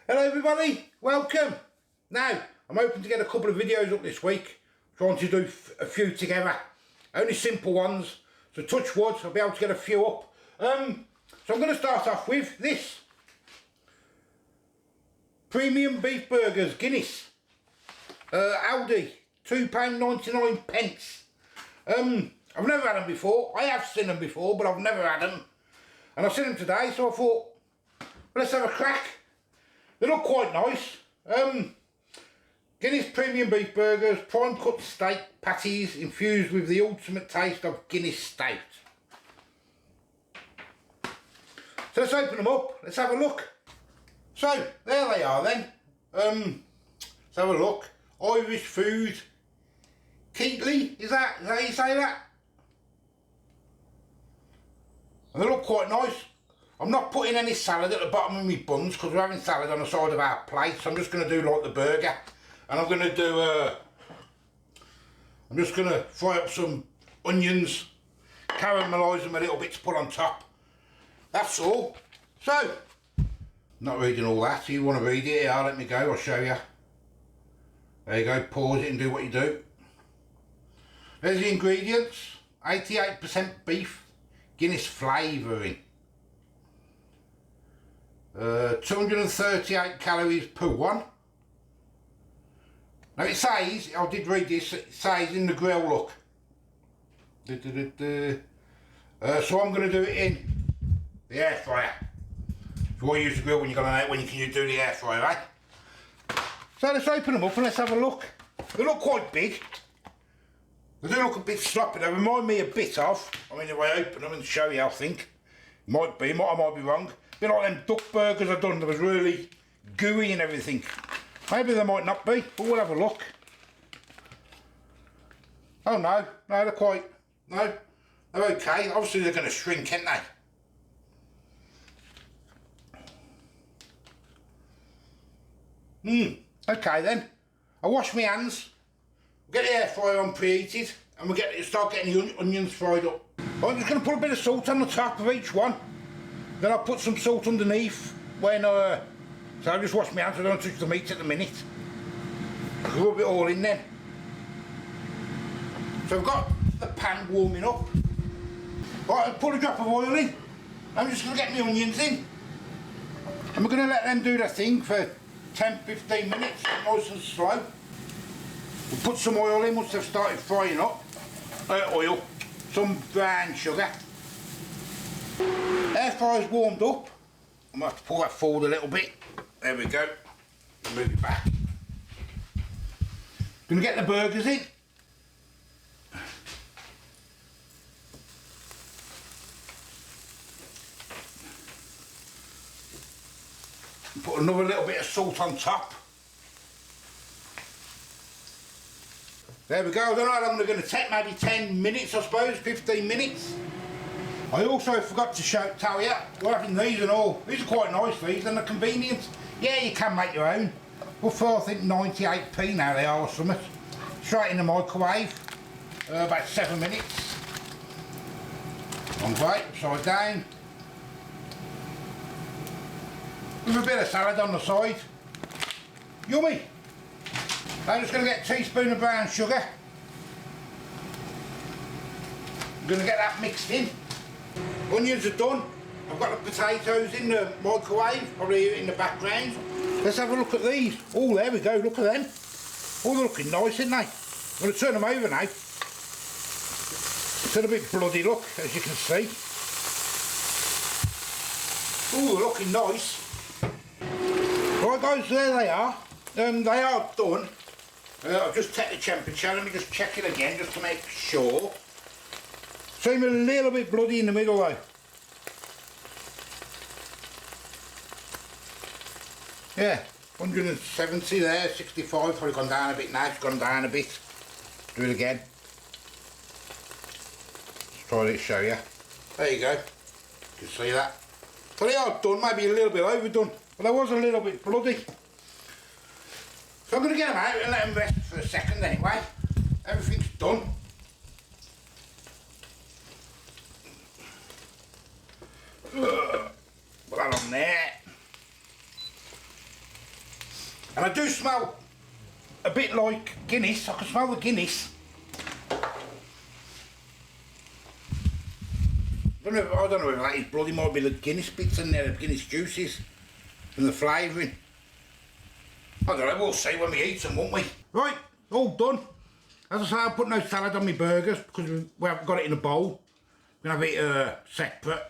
Hello everybody, welcome. Now, I'm hoping to get a couple of videos up this week, trying to do a few together. Only simple ones, so touch wood, I'll be able to get a few up. So I'm going to start off with this. Premium beef burgers, Guinness. ALDI, £2.99. I've never had them before. I have seen them before, but I've never had them. And I've seen them today, so I thought, well, let's have a crack. They look quite nice. Guinness premium beef burgers, prime cut steak patties infused with the ultimate taste of Guinness stout. So let's open them up, let's have a look. So, there they are then. Let's have a look. Irish food. Keatley, is that how you say that? And they look quite nice. I'm not putting any salad at the bottom of my buns because we're having salad on the side of our plate, so I'm just going to do like the burger. And I'm going to do, I'm just going to fry up some onions, caramelise them a little bit to put on top. That's all. So, not reading all that. You want to read it? Yeah, let me go, I'll show you. There you go, pause it and do what you do. There's the ingredients. 88% beef, Guinness flavouring. 238 calories per one. Now it says, I did read this, it says in the grill, look. So I'm going to do it in the air fryer. So why use the grill when you're going out, when you can do the air fryer, right? So let's open them up and let's have a look. They look quite big. They do look a bit sloppy. They remind me a bit of, I mean if I open them and show you, I think. Might be, I might be wrong. A bit like them duck burgers I've done, that was really gooey and everything. Maybe they might not be, but we'll have a look. Oh no, they're quite, no, they're okay. Obviously they're going to shrink, ain't they? Okay then. I'll wash my hands, get the air fryer on preheated, and we'll start getting the onions fried up. I'm just going to put a bit of salt on the top of each one. Then I'll put some salt underneath when so I'll just wash my hands, I don't touch the meat at the minute. Rub it all in then. So I've got the pan warming up. Right, I'll put a drop of oil in. I'm just going to get my onions in. And we're going to let them do their thing for 10-15 minutes, nice and slow. We'll put some oil in once they've started frying up. Oil, some brown sugar. Air fryer's warmed up. I might have to pull that forward a little bit. There we go. Move it back. Gonna get the burgers in. Put another little bit of salt on top. There we go. I don't know how long they're going to take, maybe 10 minutes I suppose, 15 minutes. I also forgot to tell you, we're having these and all. These are quite nice, these, and they're convenient. Yeah, you can make your own. But for I think 98p now they are or something. Straight in the microwave, about 7 minutes. On right, upside down. With a bit of salad on the side. Yummy! I'm just going to get a teaspoon of brown sugar. I'm going to get that mixed in. Onions are done. I've got the potatoes in the microwave, probably in the background. Let's have a look at these. Oh, there we go, look at them. Oh, they're looking nice, aren't they? I'm going to turn them over now. It's a little bit bloody, look, as you can see. Oh, they're looking nice. Right guys, there they are. They are done. I'll just take the temperature, let me just check it again just to make sure. Seem a little bit bloody in the middle though. Yeah, 170 there, 65, probably gone down a bit now, it's gone down a bit. Do it again. Let's try to show you. There you go, you can see that. So they are done, maybe a little bit overdone, but I was a little bit bloody. So I'm going to get them out and let them rest for a second anyway. Everything's done. Put that on there. And I do smell a bit like Guinness. I can smell the Guinness. I don't know whether that is bloody, might be the Guinness bits in there, the Guinness juices and the flavouring. I don't know, we'll see when we eat them, won't we? Right, all done. As I say, I put no salad on my burgers because we haven't got it in a bowl. We're going to have it separate.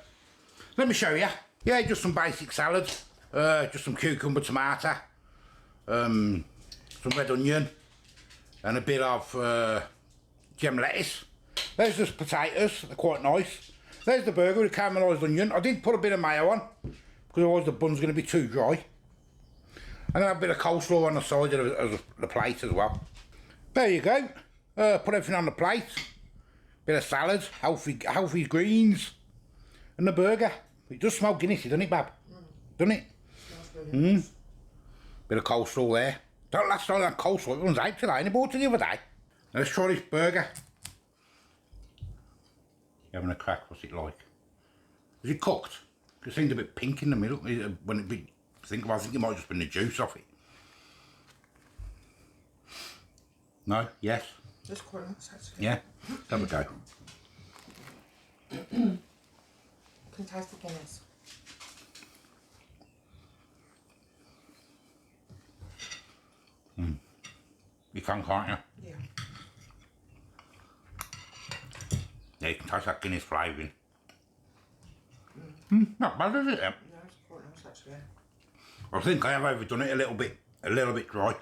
Let me show you. Yeah, just some basic salad. Just some cucumber, tomato, some red onion and a bit of gem lettuce. There's just potatoes, they're quite nice. There's the burger with caramelised onion. I did put a bit of mayo on because otherwise the bun's going to be too dry. I'm going to have a bit of coleslaw on the side of the plate as well. There you go. Put everything on the plate. Bit of salad, healthy greens, and the burger. It does smell Guinnessy, doesn't it, Bab? Doesn't it? Really nice. Bit of coleslaw there. Don't last time that coleslaw, it runs out today. I bought it the other day. Now let's try this burger. You having a crack? What's it like? Is it cooked? It seemed a bit pink in the middle. When I think it might have just been the juice off it. No? Yes? It's quite nice actually. Yeah? Have a go. Can taste the Guinness. You can't you? Yeah. Yeah, you can taste that Guinness flavouring. Not bad, is it? Yeah, it's quite nice actually. I think I have overdone it a little bit dry.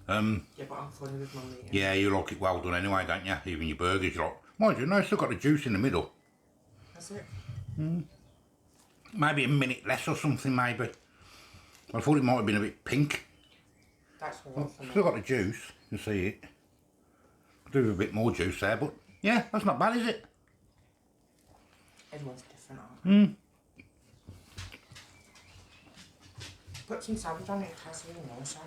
Yeah, but I'm funny with my meat. Yeah, you like it well done anyway, don't you? Even your burgers, you like. Mind you, no, it's still got the juice in the middle. That's it. Maybe a minute less or something, maybe. I thought it might have been a bit pink. That's all right for me. Still got the juice, you can see it. Could do with a bit more juice there, but yeah, that's not bad, is it? Everyone's different, aren't they? Put some salad on it, it tastes really nice.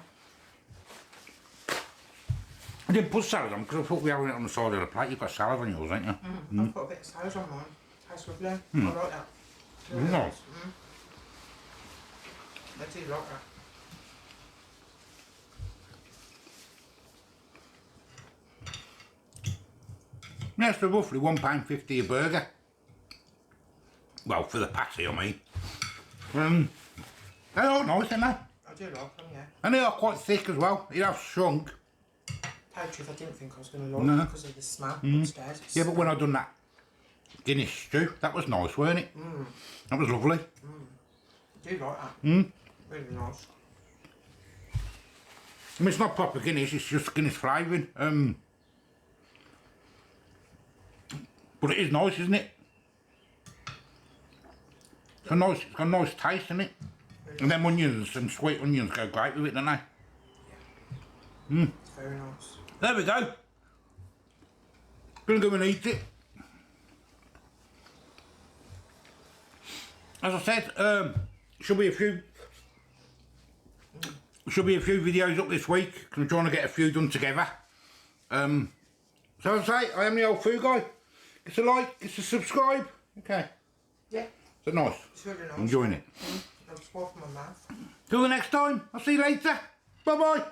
I didn't put salad on because I thought we were having it on the side of the plate. You've got salad on yours, ain't you? I've put a bit of salad on mine. Tastes lovely. I like that. Really Nice. nice. I do like that. Yeah, so roughly £1.50 a burger. Well, for the patty, I mean. They are nice, aren't they? I do like them, yeah. And they are quite thick as well. It has shrunk. Tell the truth, I didn't think I was going to like it because of the smell upstairs. Yeah, but when I done that Guinness stew, that was nice, weren't it? That was lovely. I do like that. Really nice. I mean, it's not proper Guinness, it's just Guinness flavouring. But it is nice, isn't it? It's got a nice taste, isn't it? Really. And them onions, them sweet onions go great with it, don't they? Yeah. It's very nice. There we go. Gonna go and eat it. As I said, should be a few videos up this week. I'm trying to get a few done together. So as I say, I am the old food guy. It's a like, it's a subscribe. Okay. Yeah. Is it nice? It's really nice. Enjoying it. I'm swallowing my mouth. Till the next time. I'll see you later. Bye bye.